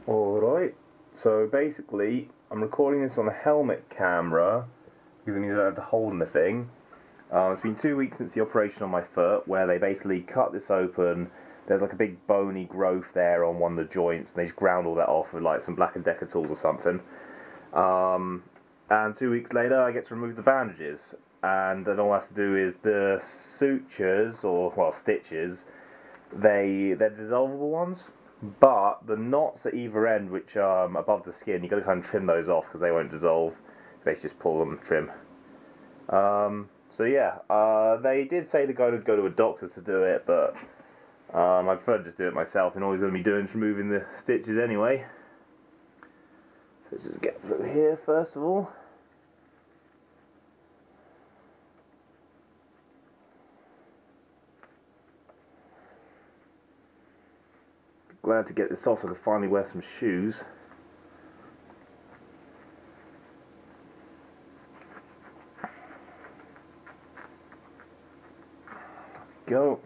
Alright, so basically I'm recording this on a helmet camera because it means I don't have to hold anything. It's been 2 weeks since the operation on my foot where they basically cut this open. There's like a big bony growth there on one of the joints and they just ground all that off with like some Black & Decker tools or something. And 2 weeks later I get to remove the bandages, and then all I have to do is the sutures, or well, stitches, they're dissolvable ones, but the knots at either end, which are above the skin, you've got to kind of trim those off because they won't dissolve. Basically just pull them and trim. So yeah, they did say to go to a doctor to do it, but I prefer to just do it myself, and all he's going to be doing is removing the stitches anyway. So let's just get through here first of all. Glad to get this off so I can finally wear some shoes. Go.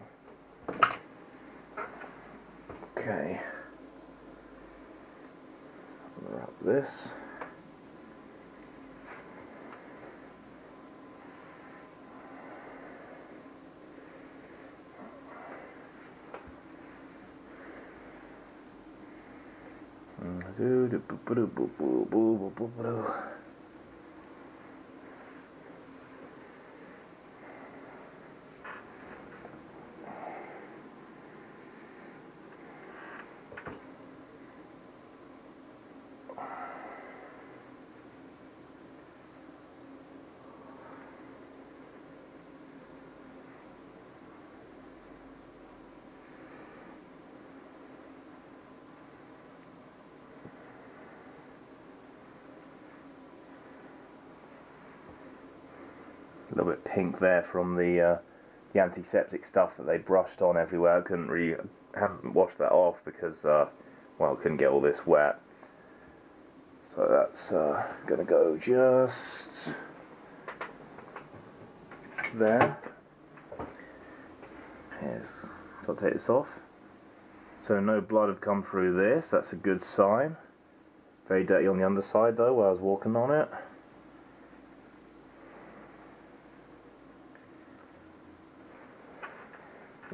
Okay. Wrap this. A little bit pink there from the antiseptic stuff that they brushed on everywhere. I haven't washed that off because well, I couldn't get all this wet. So that's gonna go just there. Yes, so I'll take this off. So no blood have come through this. That's a good sign. Very dirty on the underside though, where I was walking on it.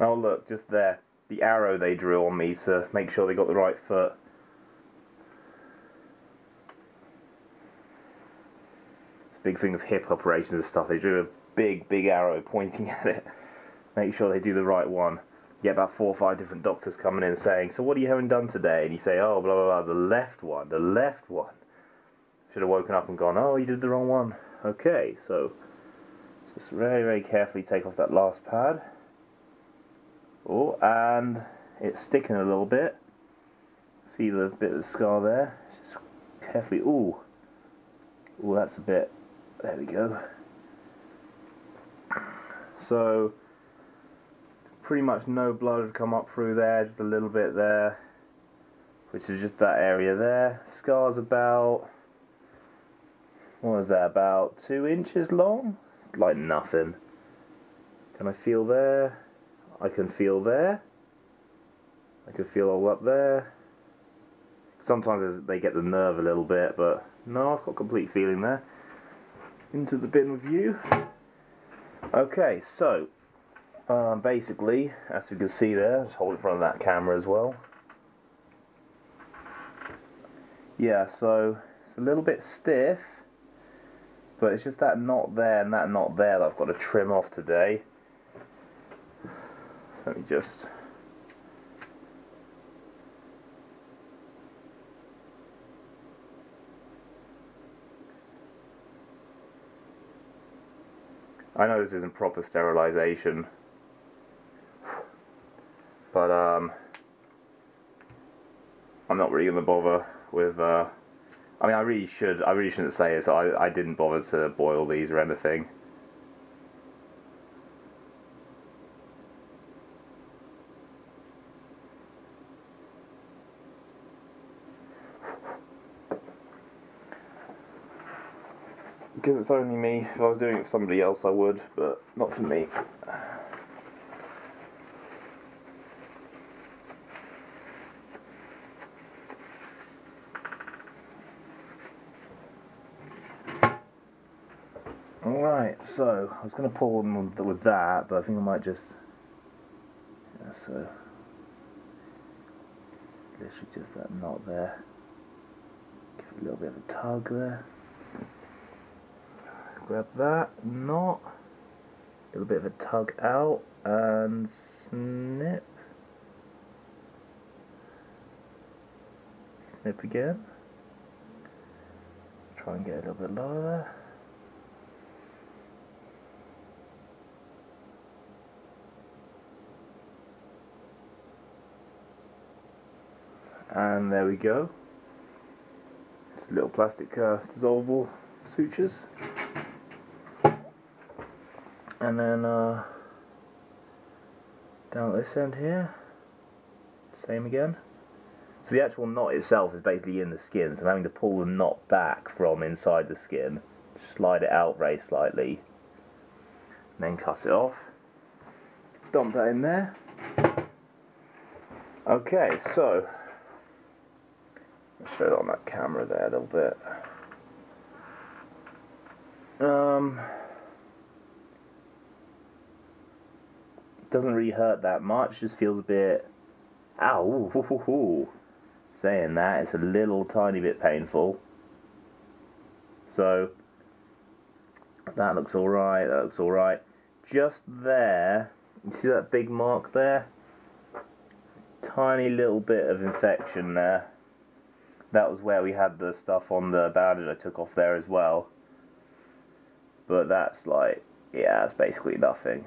Oh look, just there, the arrow they drew on me to make sure they got the right foot. It's a big thing of hip operations and stuff. They drew a big arrow pointing at it. Make sure they do the right one. You get about 4 or 5 different doctors coming in saying, so what are you having done today? And you say, oh, blah, blah, blah, the left one. Should have woken up and gone, oh, you did the wrong one. Okay, so just very carefully take off that last pad. Oh, and it's sticking a little bit. See the bit of the scar there? Just carefully. Ooh, that's a bit. There we go. So, pretty much no blood had come up through there, just a little bit there, which is just that area there. Scar's about, what is that, about 2 inches long? It's like nothing. Can I feel there? I can feel there. I can feel all up there. Sometimes they get the nerve a little bit, but no, I've got complete feeling there. Into the bin with you. Okay, so basically, as we can see there, just hold it in front of that camera as well. Yeah, so it's a little bit stiff, but it's just that knot there and that knot there that I've got to trim off today. Let me just... I know this isn't proper sterilization, but I'm not really gonna bother with. I mean, I really shouldn't say it. So I didn't bother to boil these or anything. Because it's only me. If I was doing it for somebody else I would, but not for me. Alright, so I was going to pull them with that, but I think I might just, yeah, so literally just that knot there, give it a little bit of a tug there, grab that knot, a little bit of a tug out and snip, snip again, try and get a little bit lower there. And there we go. Just little plastic dissolvable sutures. And then down at this end here, same again. So the actual knot itself is basically in the skin, so I'm having to pull the knot back from inside the skin, slide it out very slightly, and then cut it off. Dump that in there. Okay, so I'll show it on that camera there a little bit. Doesn't really hurt that much, just feels a bit, ow, hoo, hoo, hoo. Saying that, it's a little tiny bit painful. So, that looks alright, that looks alright. Just there, you see that big mark there? Tiny little bit of infection there. That was where we had the stuff on the bandage I took off there as well. But that's like, yeah, it's basically nothing.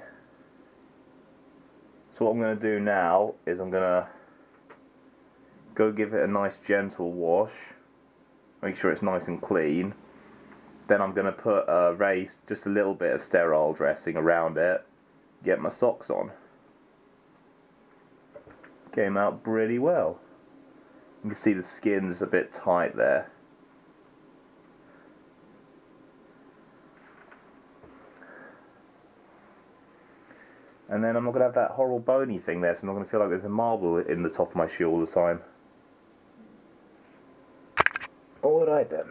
So what I'm going to do now is I'm going to go give it a nice gentle wash. Make sure it's nice and clean. Then I'm going to put just a little bit of sterile dressing around it. Get my socks on. Came out pretty well. You can see the skin's a bit tight there. And then I'm not going to have that horrible bony thing there, so I'm not going to feel like there's a marble in the top of my shoe all the time. Alright then.